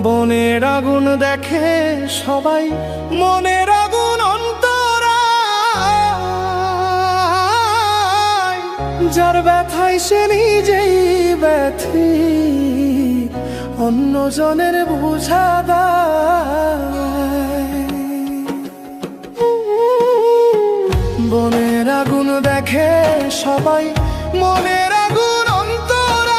বনের আগুন দেখে সবাই, মনের আগুন অন্তরায়, যার ব্যথায় সে নিজেই ব্যথী, অন্যজনের বোঝা দেয়। বনের আগুন দেখে সবাই, মনের আগুন অন্তরায়,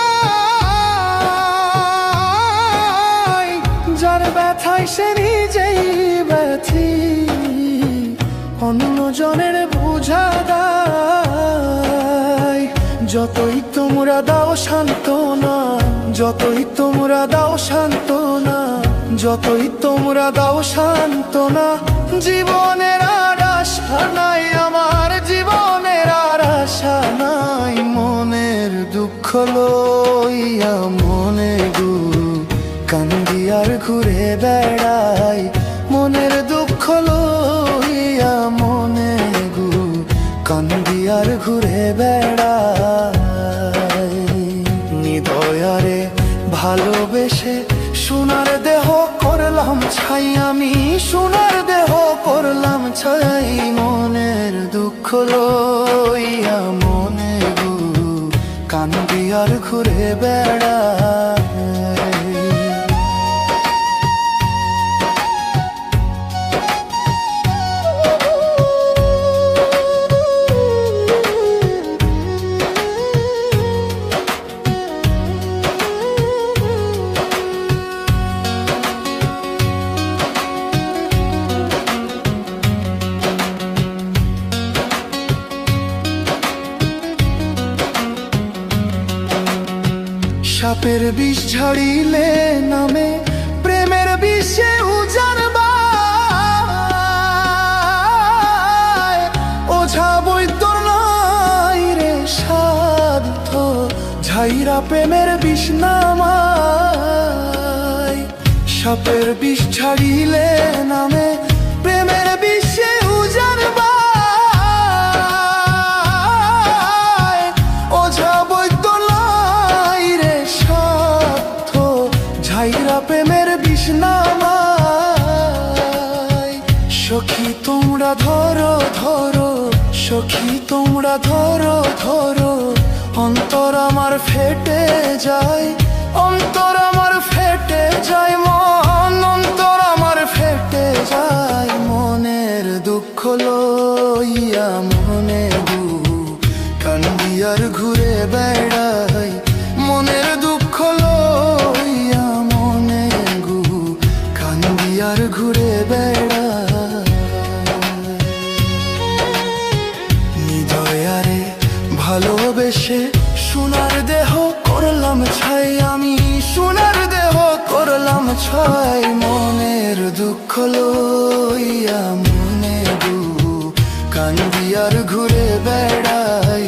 যার ব্যথায় সে নিজেই ব্যথী, অন্যজনের বোঝা দেয়। যতই তোমরা দাও সান্ত্বনা, যতই তোমরা দাও সান্ত্বনা, যতই তোমরা দাও সান্ত্বনা, জীবনের আর আশা নাই, আমার জীবনের আর আশা নাই। মনের দুঃখ লইয়া মনে গু কান্দি আর ঘুরে বেড়াই, মনের দুঃখ লইয়া মনে গু কান্দি আর ঘুরে বেড়াই। নিদয়ারে ভালোবেসে সোনার দেহ করলাম ছাই, আমি সোনার দেহ করলাম ছাই। মনের দুঃখ লইয়া মনে গু কান্দি আর ঘুরে বেড়াই। সাপের বিষ ঝাড়িলে নামে প্রেমের বিষে উজাড়বায়, ওঝা বৈদ্যর নাই রে সাধ্য, ঝাইরা প্রেমের বিষ নামায়। সাপের বিষ ঝাড়িলে নামে প্রেমের বিষে উজাড়বায়, ওঝা বৈদ্য নাই রে সাধ্য, ঝাইরা প্রেমের বিষ নামায়। সখী তোমরা ধরো ধরো, সখী তোমরা ধরো ধরো, অন্তর আমার ফেটে যায়, অন্তর আমার ফেটে যায়, মন অন্তর আমার ফেটে যায়। মনের দুঃখ লইয়া মনে গু কান্দি আর ঘুরে বেড়াই, মনের দুঃখ লইয়া মনে গু কান্দি আর ঘুরে বেড়াই। নিদয়ারে ভালোবেসে সোনার দেহ করলাম ছাই, আমি সোনার দেহ করলাম ছাই। মনের দুঃখ লইয়া মনে গু কান্দি আর ঘুরে বেড়াই।